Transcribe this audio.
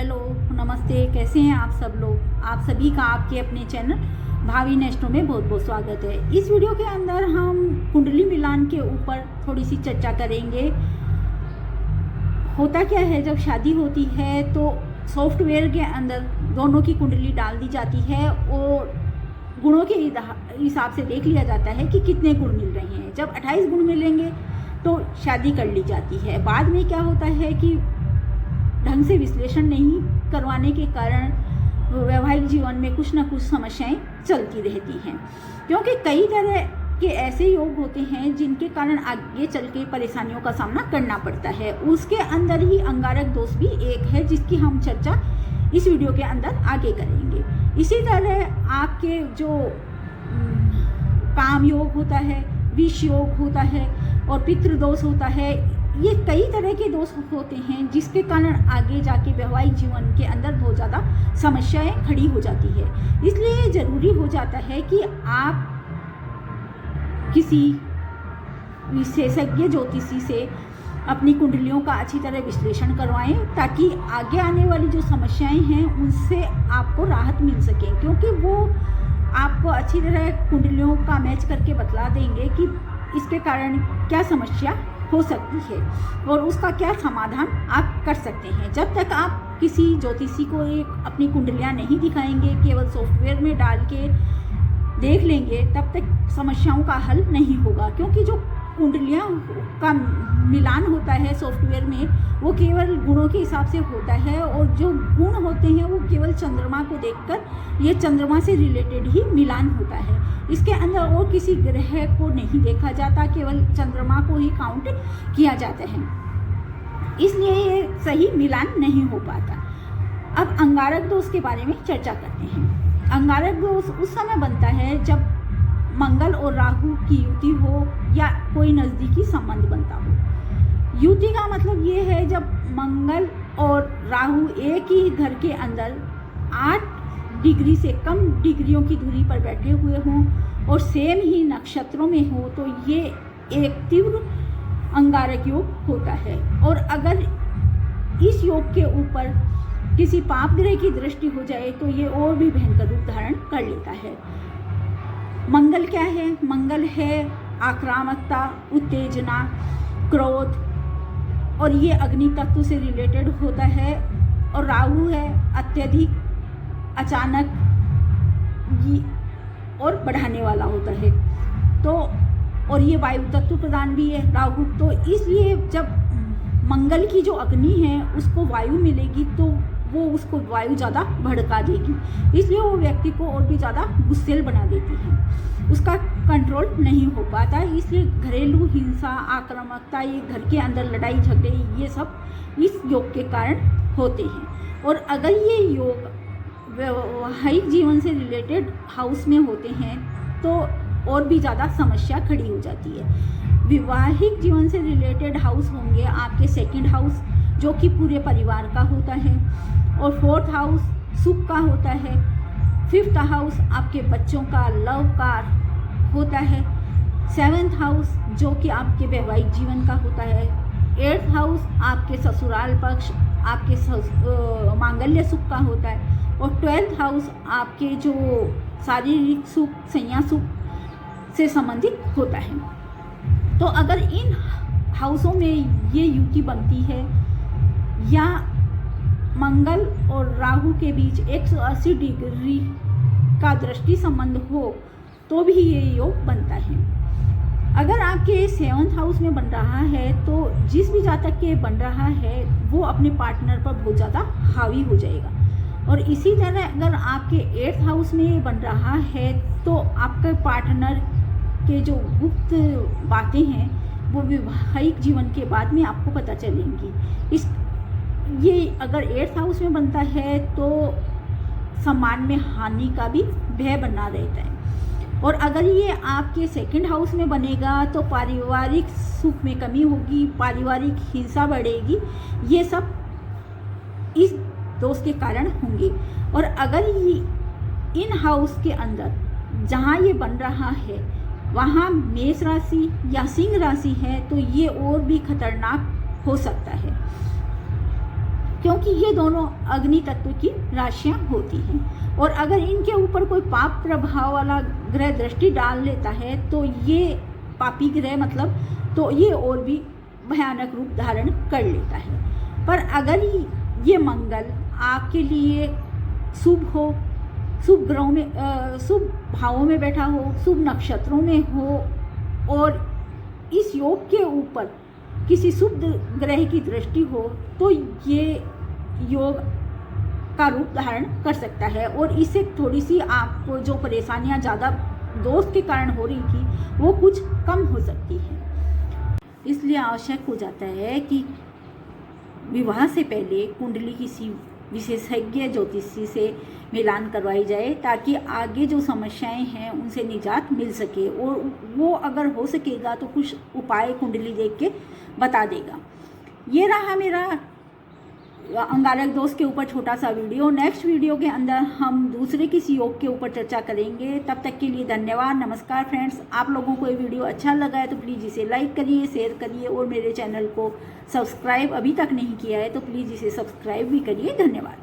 Hello, नमस्ते। कैसे हैं आप सब लोग? आप सभी का आपके अपने चैनल भावी नेस्टो में बहुत बहुत स्वागत है। इस वीडियो के अंदर हम कुंडली मिलान के ऊपर थोड़ी सी चर्चा करेंगे। होता क्या है, जब शादी होती है तो सॉफ्टवेयर के अंदर दोनों की कुंडली डाल दी जाती है और गुणों के हिसाब से देख लिया जाता है कि कितने गुण मिल रहे हैं। जब 28 गुण मिलेंगे तो शादी कर ली जाती है। बाद में क्या होता है कि ढंग से विश्लेषण नहीं करवाने के कारण वैवाहिक जीवन में कुछ ना कुछ समस्याएं चलती रहती हैं, क्योंकि कई तरह के ऐसे योग होते हैं जिनके कारण आगे चल के परेशानियों का सामना करना पड़ता है। उसके अंदर ही अंगारक दोष भी एक है, जिसकी हम चर्चा इस वीडियो के अंदर आगे करेंगे। इसी तरह आपके जो काम योग होता है, विष योग होता है और पितृदोष होता है, ये कई तरह के दोष होते हैं जिसके कारण आगे जाके वैवाहिक जीवन के अंदर बहुत ज़्यादा समस्याएं खड़ी हो जाती है। इसलिए ज़रूरी हो जाता है कि आप किसी विशेषज्ञ ज्योतिषी से अपनी कुंडलियों का अच्छी तरह विश्लेषण करवाएं, ताकि आगे आने वाली जो समस्याएं हैं उनसे आपको राहत मिल सके, क्योंकि वो आपको अच्छी तरह कुंडलियों का मैच करके बतला देंगे कि इसके कारण क्या समस्या हो सकती है और उसका क्या समाधान आप कर सकते हैं। जब तक आप किसी ज्योतिषी को अपनी कुंडलियां नहीं दिखाएंगे, केवल सॉफ्टवेयर में डाल के देख लेंगे, तब तक समस्याओं का हल नहीं होगा। क्योंकि जो कुंडलियां का मिलान होता है सॉफ्टवेयर में, वो केवल गुणों के हिसाब से होता है और जो गुण होते हैं वो केवल चंद्रमा को देखकर ये चंद्रमा से रिलेटेड ही मिलान होता है। इसके अंदर और किसी ग्रह को नहीं देखा जाता, केवल चंद्रमा को ही काउंट किया जाता है, इसलिए ये सही मिलान नहीं हो पाता। अब अंगारक दोष के बारे में चर्चा करते हैं। अंगारक दोष उस समय बनता है जब मंगल और राहु की युति हो या कोई नज़दीकी संबंध बनता हो। युति का मतलब ये है जब मंगल और राहु एक ही घर के अंदर 8 डिग्री से कम डिग्रियों की दूरी पर बैठे हुए हों और सेम ही नक्षत्रों में हो, तो ये एक तीव्र अंगारक योग होता है। और अगर इस योग के ऊपर किसी पाप ग्रह की दृष्टि हो जाए तो ये और भी भयंकर रूप धारण कर लेता है। मंगल क्या है? मंगल है आक्रामकता, उत्तेजना, क्रोध, और ये अग्नि तत्व से रिलेटेड होता है। और राहु है अत्यधिक, अचानक और बढ़ाने वाला होता है। तो और ये वायु तत्व प्रदान भी है राहु। तो इसलिए जब मंगल की जो अग्नि है उसको वायु मिलेगी तो वो उसको वायु ज़्यादा भड़का देगी, इसलिए वो व्यक्ति को और भी ज़्यादा गुस्सेल बना देती है, उसका कंट्रोल नहीं हो पाता। इसलिए घरेलू हिंसा, आक्रामकता, ये घर के अंदर लड़ाई झगड़े, ये सब इस योग के कारण होते हैं। और अगर ये योग वैवाहिक जीवन से रिलेटेड हाउस में होते हैं तो और भी ज़्यादा समस्या खड़ी हो जाती है। विवाहिक जीवन से रिलेटेड हाउस होंगे आपके 2nd हाउस, जो कि पूरे परिवार का होता है, और 4th हाउस सुख का होता है, 5th हाउस आपके बच्चों का, लव का होता है, 7th हाउस जो कि आपके वैवाहिक जीवन का होता है, 8th हाउस आपके ससुराल पक्ष, आपके मांगल्य सुख का होता है, और 12th हाउस आपके जो शारीरिक सुख, संज्ञा सुख से संबंधित होता है। तो अगर इन हाउसों में ये युति बनती है या मंगल और राहु के बीच 180 डिग्री का दृष्टि संबंध हो तो भी ये योग बनता है। अगर आपके 7th हाउस में बन रहा है तो जिस भी जातक के बन रहा है वो अपने पार्टनर पर बहुत ज़्यादा हावी हो जाएगा। और इसी तरह अगर आपके 8th हाउस में बन रहा है तो आपके पार्टनर के जो गुप्त बातें हैं वो वैवाहिक जीवन के बाद में आपको पता चलेंगी। ये अगर 8th हाउस में बनता है तो सम्मान में हानि का भी भय बना रहता है। और अगर ये आपके 2nd हाउस में बनेगा तो पारिवारिक सुख में कमी होगी, पारिवारिक हिंसा बढ़ेगी, ये सब इस दोष के कारण होंगे। और अगर ये इन हाउस के अंदर जहाँ ये बन रहा है वहाँ मेष राशि या सिंह राशि है तो ये और भी खतरनाक हो सकता है। क्योंकि ये दोनों अग्नि तत्व की राशियां होती हैं। और अगर इनके ऊपर कोई पाप प्रभाव वाला ग्रह दृष्टि डाल लेता है तो ये पापी ग्रह मतलब तो ये और भी भयानक रूप धारण कर लेता है। पर अगर ये मंगल आपके लिए शुभ हो, शुभ ग्रहों में शुभ भावों में बैठा हो, शुभ नक्षत्रों में हो और इस योग के ऊपर किसी शुभ ग्रह की दृष्टि हो तो ये योग का रूप धारण कर सकता है और इससे थोड़ी सी आपको जो परेशानियां ज़्यादा दोष के कारण हो रही थी वो कुछ कम हो सकती है। इसलिए आवश्यक हो जाता है कि विवाह से पहले कुंडली किसी विशेषज्ञ ज्योतिषी से मिलान करवाई जाए ताकि आगे जो समस्याएं हैं उनसे निजात मिल सके और वो अगर हो सकेगा तो कुछ उपाय कुंडली देख के बता देगा। ये रहा मेरा अंगारक दोष के ऊपर छोटा सा वीडियो। नेक्स्ट वीडियो के अंदर हम दूसरे किसी योग के ऊपर चर्चा करेंगे। तब तक के लिए धन्यवाद, नमस्कार फ्रेंड्स। आप लोगों को ये वीडियो अच्छा लगा है तो प्लीज़ इसे लाइक करिए, शेयर करिए और मेरे चैनल को सब्सक्राइब अभी तक नहीं किया है तो प्लीज़ इसे सब्सक्राइब भी करिए। धन्यवाद।